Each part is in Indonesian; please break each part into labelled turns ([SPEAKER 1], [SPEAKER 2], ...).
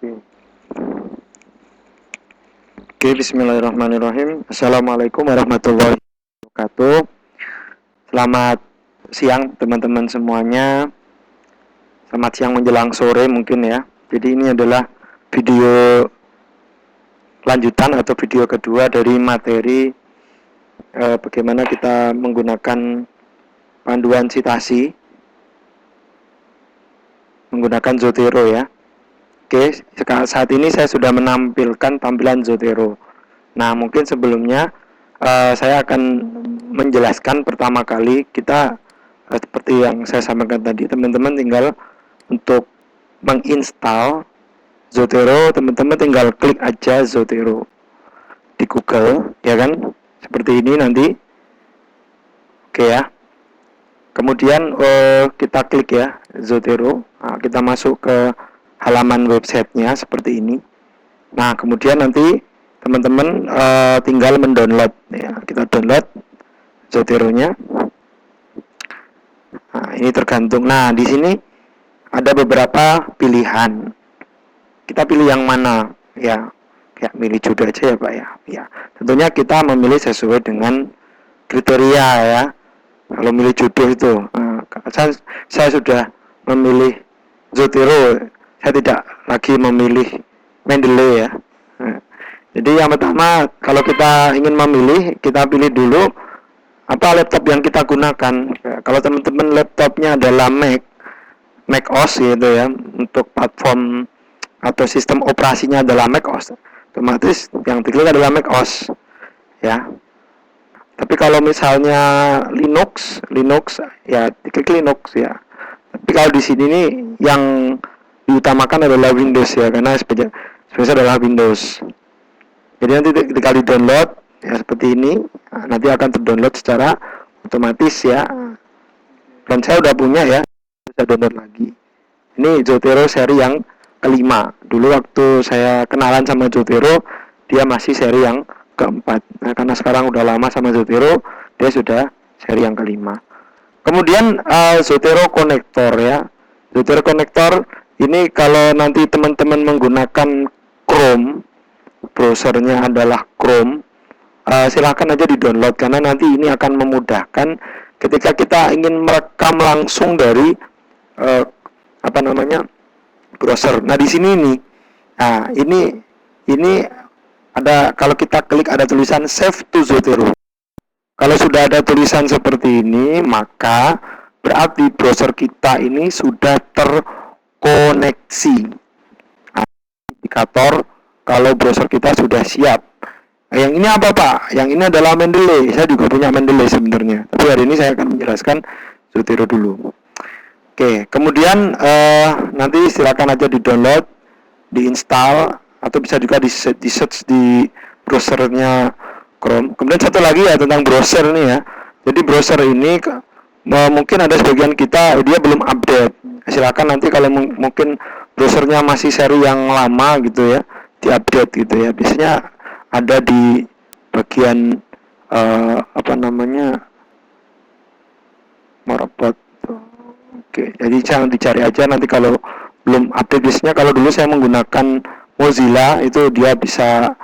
[SPEAKER 1] Oke, Bismillahirrahmanirrahim. Assalamualaikum warahmatullahi wabarakatuh. Selamat siang teman-teman semuanya. Selamat siang menjelang sore mungkin ya. Jadi ini adalah video lanjutan atau video kedua dari materi bagaimana kita menggunakan panduan citasi menggunakan Zotero ya. Oke, saat ini saya sudah menampilkan tampilan Zotero. Nah, mungkin sebelumnya saya akan menjelaskan pertama kali kita seperti yang saya sampaikan tadi, teman-teman tinggal untuk menginstal Zotero, teman-teman tinggal klik aja Zotero di Google, ya kan? Seperti ini nanti. Oke ya. Kemudian kita klik ya Zotero. Nah, kita masuk ke halaman websitenya seperti ini. Nah, kemudian nanti teman-teman tinggal mendownload ya. Kita download Zotero-nya. Nah, ini tergantung. Nah, di sini ada beberapa pilihan. Kita pilih yang mana ya? Ya, milih judul aja ya, Pak ya. Ya, tentunya kita memilih sesuai dengan kriteria ya. Kalau milih judul itu, saya sudah memilih Zotero. Saya tidak lagi memilih Mendeley ya. Jadi yang pertama, kalau kita ingin memilih, kita pilih dulu apa laptop yang kita gunakan. Kalau teman-teman laptopnya adalah Mac OS gitu ya, untuk platform atau sistem operasinya adalah Mac OS, otomatis yang diklik adalah Mac OS ya. Tapi kalau misalnya Linux ya diklik Linux ya. Tapi kalau di sini nih yang diutamakan adalah Windows ya, karena spesial adalah Windows. Jadi nanti ketika di download ya seperti ini, nanti akan terdownload secara otomatis ya. Dan saya udah punya ya, saya download lagi. Ini Zotero seri yang kelima. Dulu waktu saya kenalan sama Zotero, dia masih seri yang keempat. Nah, karena sekarang udah lama sama Zotero, dia sudah seri yang kelima. Kemudian Zotero Connector ya. Zotero Connector ini kalau nanti teman-teman menggunakan Chrome, browsernya adalah Chrome, silahkan aja di-download karena nanti ini akan memudahkan ketika kita ingin merekam langsung dari browser. Nah, di sini nih. Nah, ini ada, kalau kita klik ada tulisan Save to Zotero. Kalau sudah ada tulisan seperti ini, maka berarti browser kita ini sudah terkoneksi. Nah, indikator kalau browser kita sudah siap. Nah, yang ini apa Pak? Yang ini adalah Mendeley. Saya juga punya Mendeley sebenarnya. Tapi hari ini saya akan menjelaskan Zotero dulu. Oke, kemudian nanti silakan aja di-download, di-install, atau bisa juga di-search di browsernya Chrome. Kemudian satu lagi ya tentang browser nih ya. Jadi browser ini mungkin ada sebagian kita dia belum update. Silakan nanti kalau mungkin browsernya masih seri yang lama gitu ya, di-update gitu ya. Biasanya ada di bagian merebut. Oke, jadi jangan dicari aja nanti kalau belum update. Biasanya kalau dulu saya menggunakan Mozilla itu dia bisa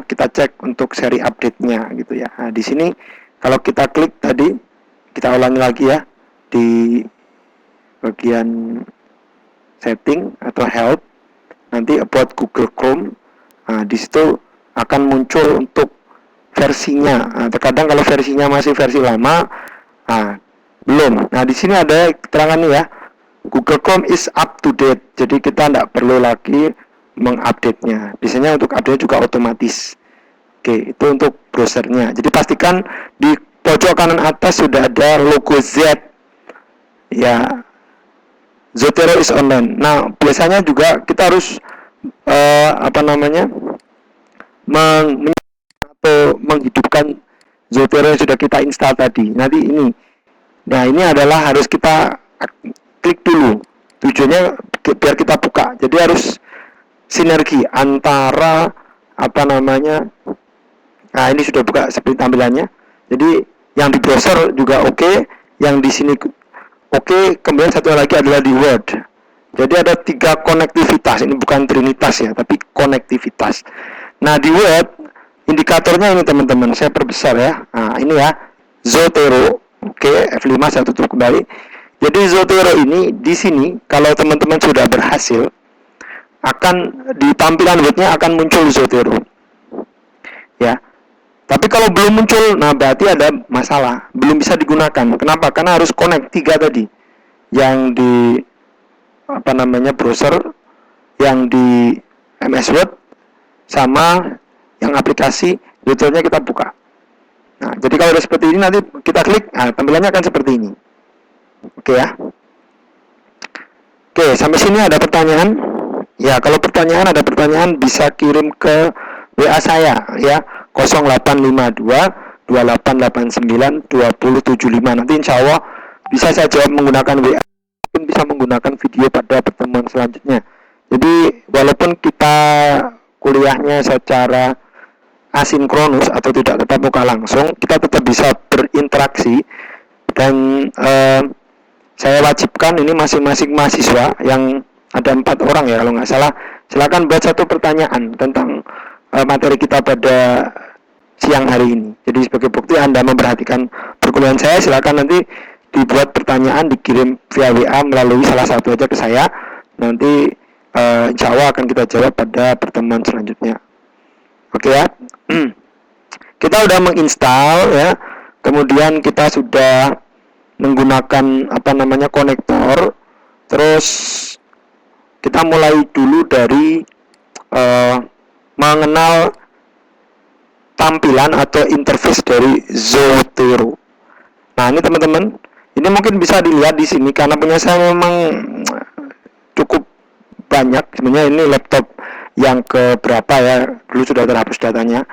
[SPEAKER 1] kita cek untuk seri update-nya gitu ya. Nah, di sini kalau kita klik tadi, kita ulangi lagi ya di bagian setting atau help, nanti about Google Chrome. Nah, di situ akan muncul untuk versinya. Nah, terkadang kalau versinya masih versi lama, belum. Nah, di sini ada keterangan nih ya, Google Chrome is up to date. Jadi kita tidak perlu lagi mengupdate-nya. Biasanya untuk update juga otomatis. Oke, itu untuk browsernya. Jadi pastikan di pojok kanan atas sudah ada logo Z. Ya, Zotero is online. Nah, biasanya juga kita harus menghidupkan Zotero yang sudah kita install tadi. Nanti ini. Nah, ini adalah harus kita klik dulu. Tujuannya biar kita buka. Jadi harus sinergi antara nah ini sudah buka seperti tampilannya. Jadi yang di browser juga oke, yang di sini Oke, kemudian satu lagi adalah di Word. Jadi ada 3 konektivitas, ini bukan trinitas ya, tapi konektivitas. Nah di Word, indikatornya ini teman-teman, saya perbesar ya. Nah ini ya, Zotero. Oke, F5 saya tutup kembali. Jadi Zotero ini di sini kalau teman-teman sudah berhasil, akan di tampilan Word-nya akan muncul Zotero. Ya. Tapi kalau belum muncul, nah berarti ada masalah, belum bisa digunakan. Kenapa? Karena harus connect 3 tadi. Yang di browser, yang di MS Word, sama yang aplikasi Zotero-nya kita buka. Nah, jadi kalau udah seperti ini nanti kita klik, nah tampilannya akan seperti ini. Oke ya. Oke, sampai sini ada pertanyaan? Ya, kalau ada pertanyaan bisa kirim ke WA saya ya, 0852 2889 2075. Nanti insya Allah bisa saya jawab menggunakan WA, mungkin bisa menggunakan video pada pertemuan selanjutnya. Jadi walaupun kita kuliahnya secara asinkronus atau tidak tetap muka langsung, kita tetap bisa berinteraksi. Dan saya wajibkan ini masing-masing mahasiswa yang ada 4 orang ya kalau nggak salah, silakan buat satu pertanyaan tentang materi kita pada siang hari ini. Jadi sebagai bukti Anda memperhatikan perkuliahan saya, silakan nanti dibuat pertanyaan, dikirim via WA melalui salah satu aja ke saya. Nanti insya Allah akan kita jawab pada pertemuan selanjutnya. Oke ya. Kita udah menginstal ya, kemudian kita sudah menggunakan konektor. Terus kita mulai dulu dari mengenal tampilan atau interface dari Zotero. Nah ini teman-teman, ini mungkin bisa dilihat di sini karena punya saya memang cukup banyak. Sebenarnya ini laptop yang keberapa ya, dulu sudah terhapus datanya.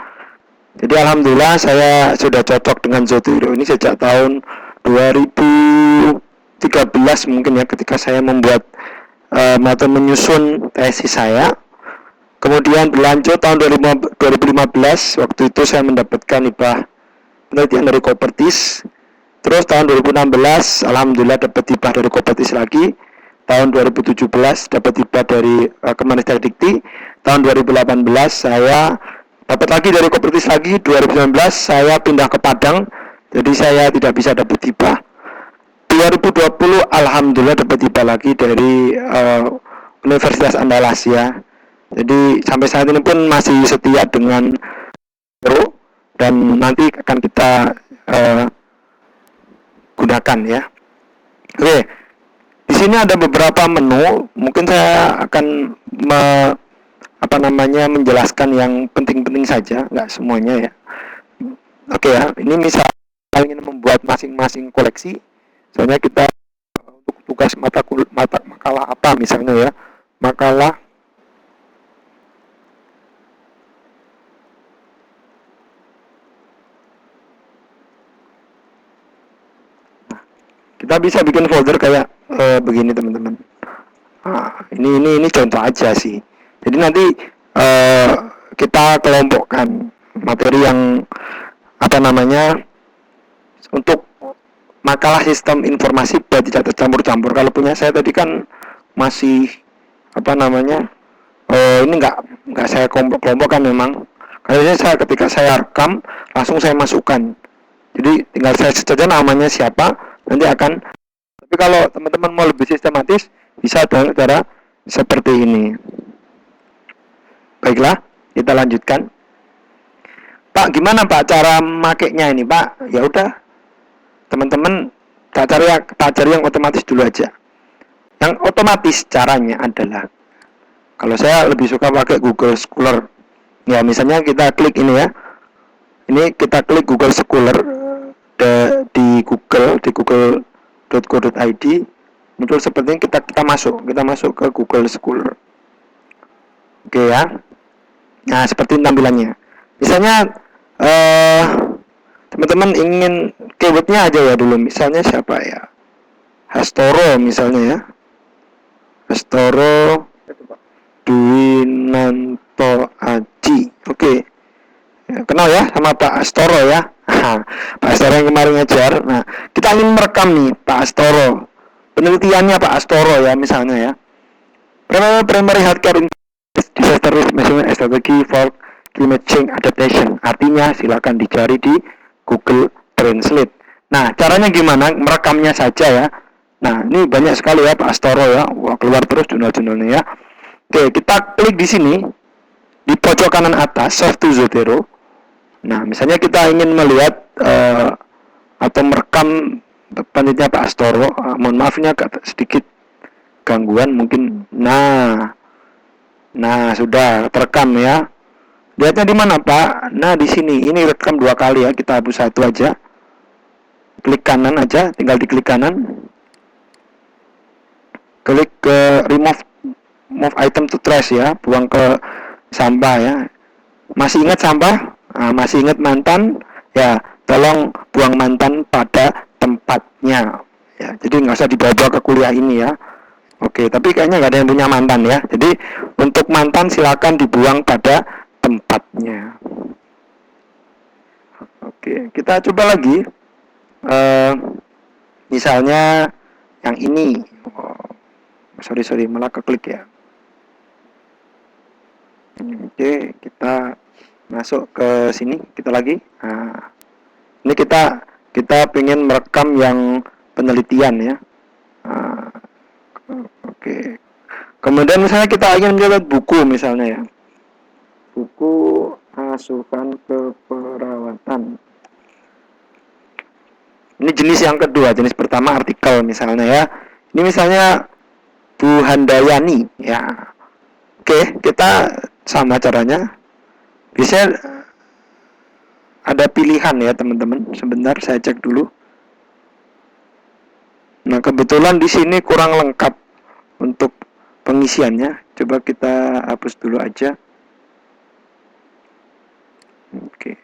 [SPEAKER 1] Jadi alhamdulillah saya sudah cocok dengan Zotero ini sejak tahun 2013 mungkin ya, ketika saya membuat atau menyusun tesis saya. Kemudian berlanjut tahun 2015, waktu itu saya mendapatkan hibah penelitian dari Kopertis. Terus tahun 2016 alhamdulillah dapat hibah dari Kopertis lagi. Tahun 2017 dapat hibah dari Kemenristek Dikti. Tahun 2018 saya dapat lagi dari Kopertis lagi. 2019 saya pindah ke Padang, jadi saya tidak bisa dapat hibah. 2020 alhamdulillah dapat hibah lagi dari Universitas Andalas-ya. Jadi sampai saat ini pun masih setia dengan Zotero dan nanti akan kita gunakan ya. Oke, di sini ada beberapa menu. Mungkin saya akan menjelaskan yang penting-penting saja, nggak semuanya ya. Oke ya, ini misal ingin membuat masing-masing koleksi. Soalnya kita untuk tugas makalah apa misalnya ya, makalah kita bisa bikin folder kayak begini teman-teman. Ini contoh aja sih. Jadi nanti kita kelompokkan materi yang untuk makalah sistem informasi biar tidak tercampur-campur. Kalau punya saya tadi kan masih ini nggak saya kelompokkan memang. Karena saya ketika saya rekam langsung saya masukkan. Jadi tinggal saya saja namanya siapa, nanti akan. Tapi kalau teman-teman mau lebih sistematis, bisa dengan cara seperti ini. Baiklah, kita lanjutkan. Pak, gimana Pak cara makainya ini Pak? Ya udah, teman-teman tak cari yang otomatis dulu aja. Yang otomatis caranya adalah, kalau saya lebih suka pakai Google Scholar. Ya misalnya kita klik ini ya. Ini kita klik Google Scholar di google.co.id, muncul seperti ini, kita masuk ke Google Scholar. Oke ya. Nah, seperti ini tampilannya. Misalnya teman-teman ingin keywordnya aja ya dulu. Misalnya siapa ya? Hastoro misalnya ya. Hastoro Dwinanto Aji. Oke. Kenal ya sama Pak Hastoro ya. Pak Hastoro yang kemarin ngajar. Nah, kita ingin merekam nih Pak Hastoro. penelitiannya Pak Astoro ya misalnya ya. Primary healthcare disaster risk management strategy for climate change adaptation. Artinya silakan dicari di Google Translate. Nah, caranya gimana? Merekamnya saja ya. Nah, ini banyak sekali ya Pak Astoro ya. Wah, keluar terus jurnal-jurnalnya ya. Oke, kita klik di sini di pojok kanan atas Save to Zotero. Nah, misalnya kita ingin melihat atau merekam penelitian Pak Astoro, mohon maaf ini agak sedikit gangguan mungkin. Nah sudah terekam ya. Lihatnya di mana Pak? Nah di sini. Ini rekam 2 kali ya. Kita hapus 1 aja. Klik kanan aja. Tinggal diklik kanan. Klik ke move item to trash ya. Buang ke sampah ya. Masih ingat sampah? Nah, masih ingat mantan? Ya, tolong buang mantan pada tempatnya. Ya, jadi nggak usah dibawa ke kuliah ini ya. Oke, tapi kayaknya nggak ada yang punya mantan ya. Jadi untuk mantan silakan dibuang pada tempatnya. Oke, kita coba lagi. Misalnya yang ini. Sorry, malah keklik ya. Oke, kita masuk ke sini. Kita lagi. Nah, ini kita pengen merekam yang penelitian ya. Oke. Kemudian misalnya kita ingin melihat buku misalnya ya. Buku asuhan keperawatan. Ini jenis yang kedua. Jenis pertama artikel misalnya ya. Ini misalnya Bu Handayani ya. Oke, kita sama caranya. Bisa ada pilihan ya teman-teman. Sebentar saya cek dulu. Nah, kebetulan di sini kurang lengkap untuk pengisiannya. Coba kita hapus dulu aja. Oke.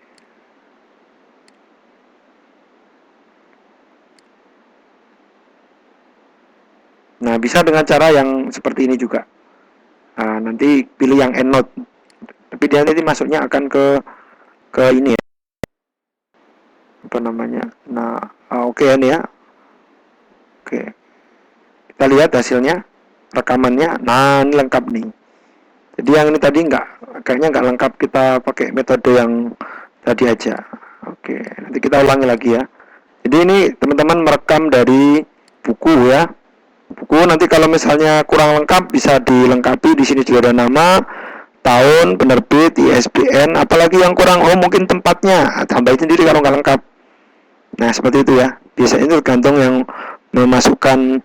[SPEAKER 1] Nah, bisa dengan cara yang seperti ini juga. Nah, nanti pilih yang EndNote. Tapi dia nanti masuknya akan ke ini ya. Apa namanya? Nah, oke ini ya. Oke. Kita lihat hasilnya, rekamannya. Nah, ini lengkap nih. Jadi yang ini tadi kayaknya nggak lengkap, kita pakai metode yang tadi aja. Oke, nanti kita ulangi lagi ya. Jadi ini teman-teman merekam dari buku ya. Buku nanti kalau misalnya kurang lengkap bisa dilengkapi. Di sini juga ada nama, tahun, penerbit, ISBN, apalagi yang kurang mungkin tempatnya, tambahin sendiri kalau nggak lengkap. Nah seperti itu ya. Biasanya itu tergantung yang memasukkan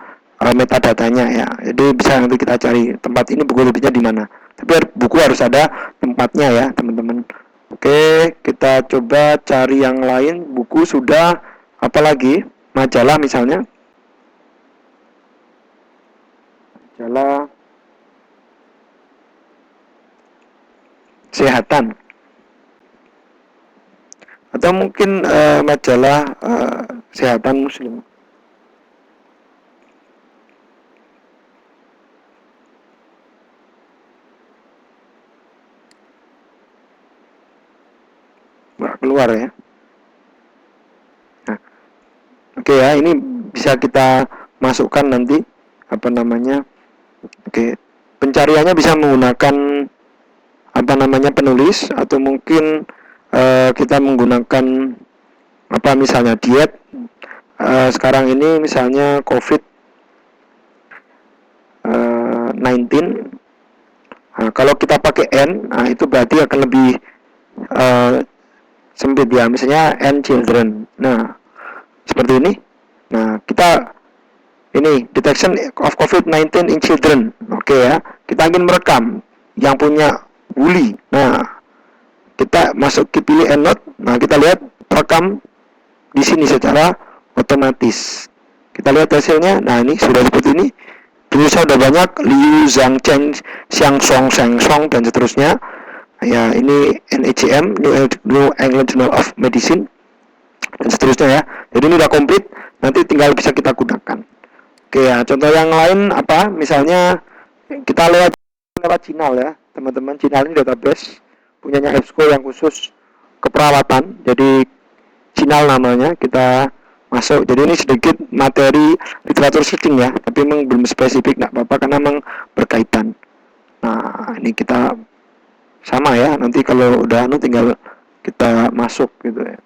[SPEAKER 1] metadatanya ya. Jadi bisa nanti kita cari tempat ini buku lebihnya di mana. Tapi buku harus ada tempatnya ya teman-teman. Oke, kita coba cari yang lain. Buku sudah, apalagi majalah misalnya. Majalah kesehatan. Atau mungkin majalah kesehatan muslim. Nggak keluar ya. Nah, oke ya, ini bisa kita masukkan nanti apa namanya. Oke, pencariannya bisa menggunakan apa namanya penulis, atau mungkin kita menggunakan apa misalnya diet. Sekarang ini misalnya COVID-19. Nah, kalau kita pakai N, nah itu berarti akan lebih sempit ya, misalnya N children. Nah, seperti ini. Nah, kita ini detection of COVID-19 in children. Oke ya. Kita ingin merekam yang punya Wuli. Nah, kita masuk ke pilih EndNote. Nah, kita lihat rekam di sini secara otomatis. Kita lihat hasilnya. Nah, ini sudah seperti ini. Tulisnya sudah banyak, Liu Zhangchen, Xiang Song, dan seterusnya. Ya, ini NEJM, New England Journal of Medicine, dan seterusnya ya. Jadi ini udah komplit, nanti tinggal bisa kita gunakan. Oke ya, contoh yang lain apa? Misalnya kita lewat Cinal ya, teman-teman. Cinal ini database punyanya EBSCO yang khusus keperawatan. Jadi Cinal namanya. Kita masuk. Jadi ini sedikit materi literatur searching ya, tapi memang belum spesifik, nggak apa-apa karena memang berkaitan. Nah, ini kita sama ya, nanti kalau udah tinggal kita masuk gitu ya.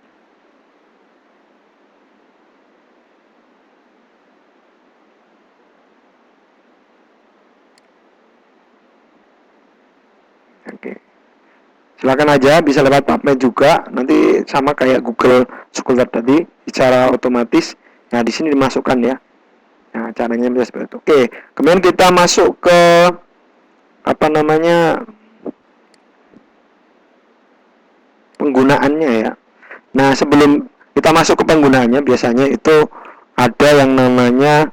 [SPEAKER 1] Oke. Silakan aja, bisa lewat PubMed juga, nanti sama kayak Google Scholar tadi, secara otomatis. Nah, di sini dimasukkan ya. Nah, caranya bisa seperti itu. Oke, kemudian kita masuk ke apa namanya penggunaannya ya. Nah, sebelum kita masuk ke penggunaannya, biasanya itu ada yang namanya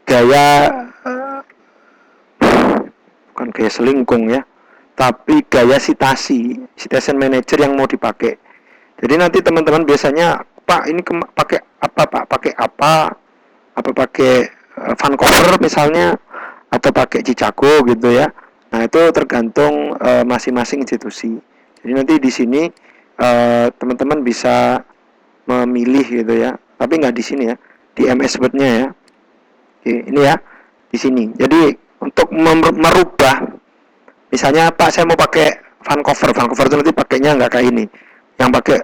[SPEAKER 1] gaya bukan gaya selingkung ya, tapi gaya citation manager yang mau dipakai. Jadi nanti teman-teman biasanya, Pak ini pakai apa Pak? Pakai apa pakai Vancouver misalnya, atau pakai Chicago gitu ya. Nah itu tergantung masing-masing institusi. Jadi nanti di sini teman-teman bisa memilih gitu ya. Tapi nggak di sini ya, di MS Word-nya ya. Oke, ini ya di sini. Jadi untuk merubah, misalnya Pak saya mau pakai Vancouver itu nanti pakainya nggak kayak ini, yang pakai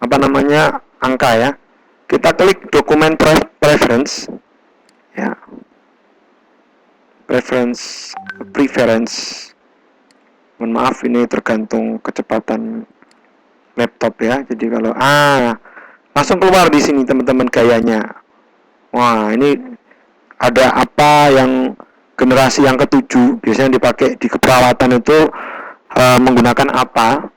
[SPEAKER 1] apa namanya angka ya. Kita klik dokumen preference ya, preference. Mohon maaf ini tergantung kecepatan laptop ya. Jadi kalau langsung keluar di sini teman-teman gayanya. Wah ini ada apa yang generasi yang ke-7 biasanya dipakai di keperawatan itu menggunakan apa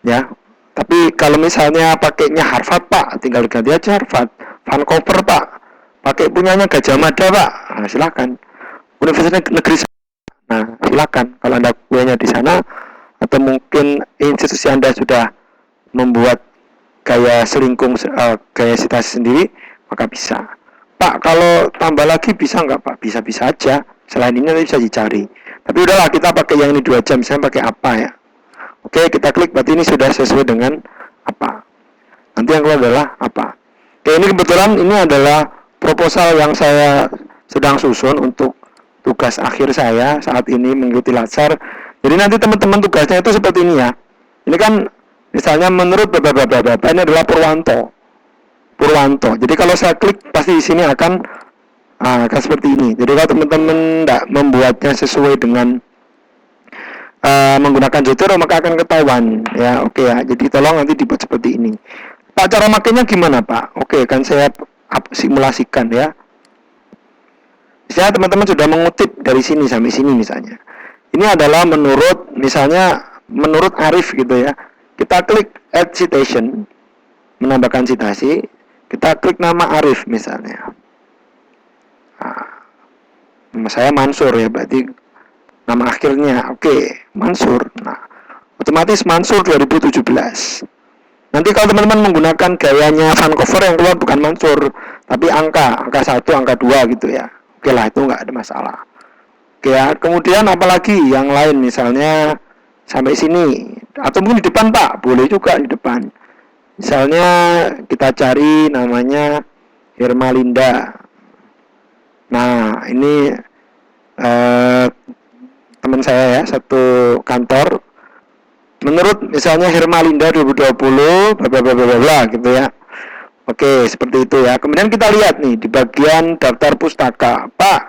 [SPEAKER 1] ya. Tapi kalau misalnya pakainya Harvard Pak, tinggal ganti aja Harvard. Vancouver Pak, pakai punyanya Gajah Mada Pak, nah, silakan. Universitas Negeri, nah silakan. Kalau Anda punya di sana, atau mungkin institusi Anda sudah membuat gaya selingkung, gaya citasi sendiri, maka bisa. Pak, kalau tambah lagi bisa nggak Pak? Bisa-bisa aja. Selain ini nanti bisa dicari. Tapi udahlah kita pakai yang ini 2 jam. Misalnya pakai apa ya? Oke, kita klik. Berarti ini sudah sesuai dengan apa. Nanti yang keluar adalah apa. Oke, ini kebetulan ini adalah proposal yang saya sedang susun untuk tugas akhir saya saat ini mengikuti Latsar. Jadi nanti teman-teman tugasnya itu seperti ini ya. Ini kan misalnya menurut bapak-bapak ini adalah Purwanto. Jadi kalau saya klik pasti di sini akan seperti ini. Jadi kalau teman-teman tidak membuatnya sesuai dengan menggunakan Zotero maka akan ketahuan ya. Oke ya. Jadi tolong nanti dibuat seperti ini. Pak, cara makainya gimana Pak? Oke, kan saya simulasikan ya. Misalnya teman-teman sudah mengutip dari sini sampai sini misalnya. Ini adalah menurut Arif gitu ya. Kita klik add citation, menambahkan citasi. Kita klik nama Arif misalnya. Nama saya Mansur ya, berarti nama akhirnya Mansur. Nah, otomatis Mansur 2017. Nanti kalau teman-teman menggunakan gayanya Vancouver yang keluar bukan Mansur, tapi angka 1, angka 2 gitu ya. Oke lah, itu nggak ada masalah. Oke ya, kemudian apalagi yang lain misalnya sampai sini, atau mungkin di depan Pak, boleh juga di depan. Misalnya kita cari namanya Hermalinda. Nah ini teman saya ya, satu kantor. Menurut misalnya Hermalinda 2020 bla bla bla bla bla gitu ya. Oke, seperti itu ya. Kemudian kita lihat nih di bagian daftar pustaka. Pak,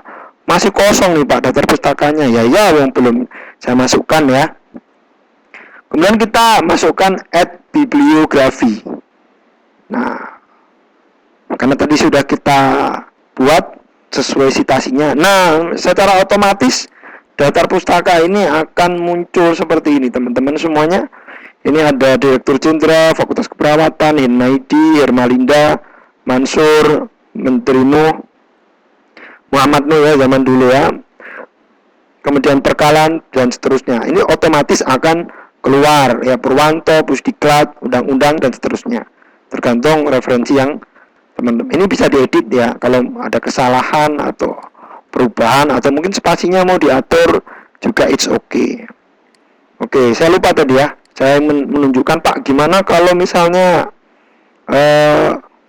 [SPEAKER 1] masih kosong nih Pak daftar pustakanya. Ya yang belum saya masukkan ya. Kemudian kita masukkan add bibliografi. Nah, karena tadi sudah kita buat sesuai citasinya. Nah, secara otomatis daftar pustaka ini akan muncul seperti ini, teman-teman semuanya. Ini ada Direktur Jenderal Fakultas Keperawatan, Hinmaidi, Hermalinda, Mansur, Menteri Nuh, Muhammad Nuh ya zaman dulu ya. Kemudian Perkalan dan seterusnya. Ini otomatis akan keluar ya, Purwanto, Pusdiklat, undang-undang dan seterusnya. Tergantung referensi yang teman-teman. Ini bisa diedit ya, kalau ada kesalahan atau perubahan atau mungkin spasinya mau diatur juga it's okay. Oke, saya lupa tadi ya. Saya menunjukkan Pak gimana kalau misalnya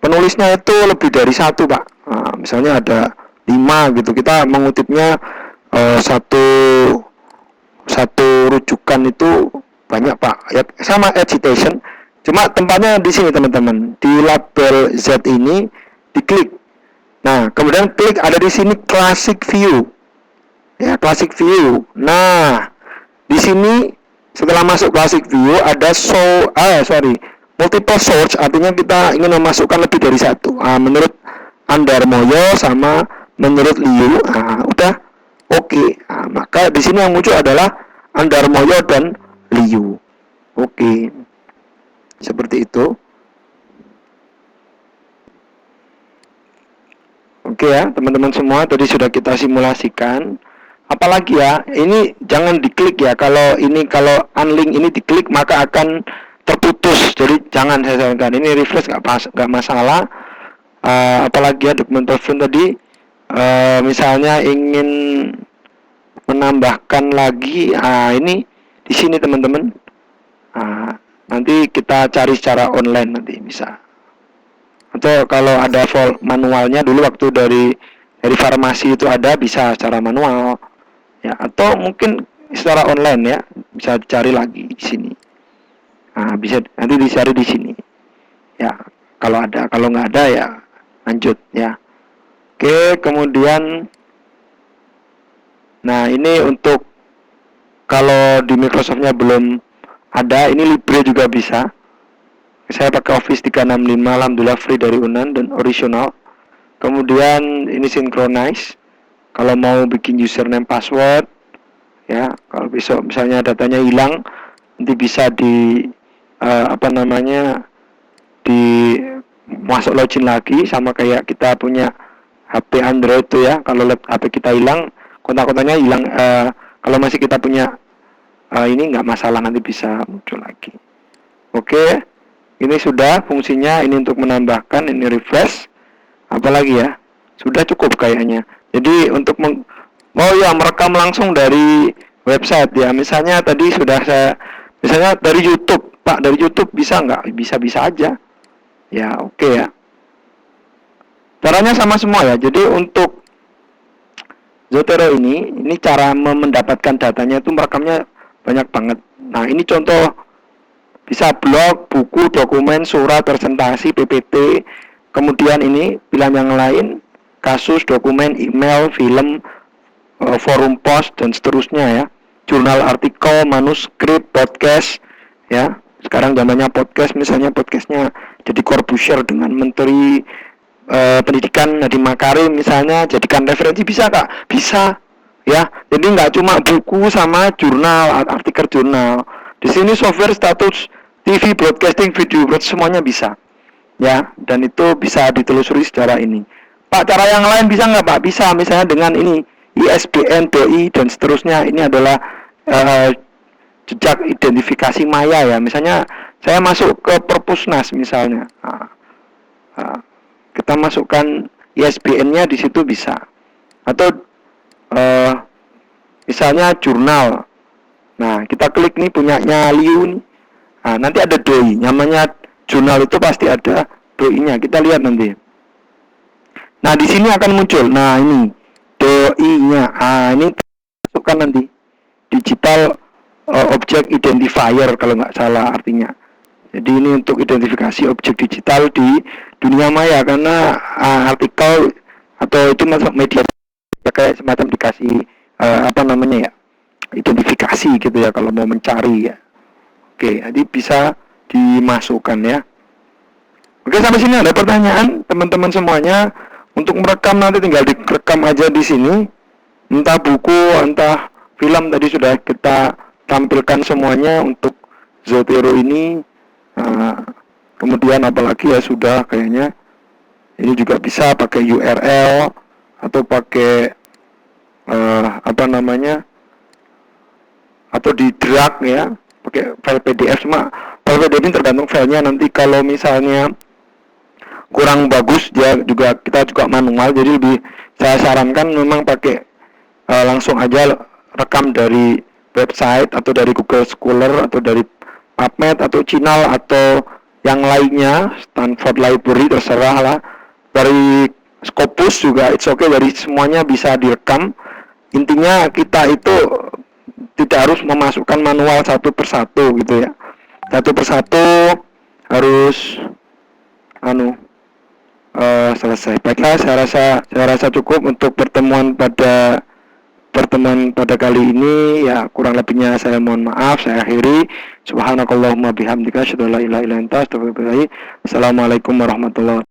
[SPEAKER 1] penulisnya itu lebih dari satu, Pak. Nah, misalnya ada 5 gitu, kita mengutipnya satu rujukan itu banyak, Pak. Ya sama agitation, cuma tempatnya di sini teman-teman, di label Z ini diklik. Nah, kemudian klik ada di sini classic view. Ya, classic view. Nah, di sini setelah masuk classic view ada multiple source, artinya kita ingin memasukkan lebih dari satu. Menurut Andarmoyo sama menurut Liu, udah oke. Maka di sini yang muncul adalah Andarmoyo dan Liu. Oke. Seperti itu. Oke ya, teman-teman semua, tadi sudah kita simulasikan. Apalagi ya, ini jangan diklik ya. Kalau unlink ini diklik maka akan terputus. Jadi jangan, saya sarankan. Ini refresh nggak masalah. Apalagi ya dokumen tadi, misalnya ingin menambahkan lagi, ini di sini teman-teman. Nanti kita cari secara online nanti bisa. Atau kalau ada manualnya dulu waktu dari farmasi itu ada, bisa secara manual ya, atau mungkin secara online ya, bisa dicari lagi di sini. Bisa nanti dicari di sini ya, kalau ada. Kalau nggak ada ya lanjut ya. Oke, kemudian nah ini untuk kalau di Microsoftnya belum ada, ini Libre juga bisa. Saya pakai Office 365, alhamdulillah free dari Unan dan original. Kemudian ini synchronize. Kalau mau bikin username password ya, kalau besok misalnya datanya hilang, nanti bisa di di masuk login lagi, sama kayak kita punya HP Android tuh ya. Kalau HP kita hilang, kontak-kontaknya hilang, kalau masih kita punya ini nggak masalah, nanti bisa muncul lagi. Oke. Ini sudah fungsinya, ini untuk menambahkan, ini refresh. Apalagi ya? Sudah cukup kayaknya. Jadi untuk merekam langsung dari website ya. Misalnya tadi sudah misalnya dari YouTube, Pak, dari YouTube bisa nggak? Bisa aja. Ya, oke ya. Caranya sama semua ya. Jadi untuk Zotero ini cara mendapatkan datanya itu merekamnya banyak banget. Nah, ini contoh. Bisa blog, buku, dokumen, surat, presentasi, PPT. Kemudian ini pilihan yang lain, kasus, dokumen, email, film, forum post, dan seterusnya ya. Jurnal, artikel, manuskrip, podcast ya. Sekarang zamannya podcast, misalnya podcastnya jadi Corbusier dengan Menteri Pendidikan Nadiem Makarim misalnya, jadikan referensi, bisa Kak? Bisa ya. Jadi nggak cuma buku sama jurnal, artikel jurnal. Di sini software status TV, broadcasting, video, semuanya bisa ya, dan itu bisa ditelusuri secara ini. Pak, cara yang lain bisa nggak Pak? Bisa, misalnya dengan ini ISBN, DOI, dan seterusnya. Ini adalah jejak identifikasi maya ya. Misalnya saya masuk ke Perpusnas misalnya, kita masukkan ISBN-nya di situ bisa. Atau misalnya jurnal. Nah, kita klik nih punyanya Liu nih. Nah, nanti ada doi, namanya jurnal itu pasti ada doi-nya. Kita lihat nanti. Nah, di sini akan muncul. Nah, ini doi-nya. Ini masukkan nanti digital object identifier kalau nggak salah artinya. Jadi ini untuk identifikasi objek digital di dunia maya, karena artikel atau itu masuk media kayak semacam dikasih identifikasi gitu ya kalau mau mencari ya. Oke, jadi bisa dimasukkan ya. Oke, sampai sini ada pertanyaan teman-teman semuanya. Untuk merekam nanti tinggal direkam aja di sini. Entah buku, entah film, tadi sudah kita tampilkan semuanya untuk Zotero ini. Kemudian apalagi ya, sudah kayaknya ini juga bisa pakai URL atau pakai atau di drag ya, pakai file PDF. Cuma file PDF ini tergantung filenya, nanti kalau misalnya kurang bagus kita juga manual, jadi lebih saya sarankan memang pakai langsung aja rekam dari website atau dari Google Scholar atau dari PubMed atau Cinal atau yang lainnya, pertemuan Fort Library, terserah lah. Dari Scopus juga it's okay, dari semuanya bisa direkam. Intinya kita itu tidak harus memasukkan manual satu persatu gitu ya. Satu persatu harus selesai. Baiklah, saya rasa cukup untuk pertemuan pada kali ini. Ya, kurang lebihnya saya mohon maaf, saya akhiri. Subhanakallahumma bihamdika asyhadu an la ilaha illa anta astaghfiruka wa atubu ilaik. Assalamualaikum warahmatullahi wabarakatuh.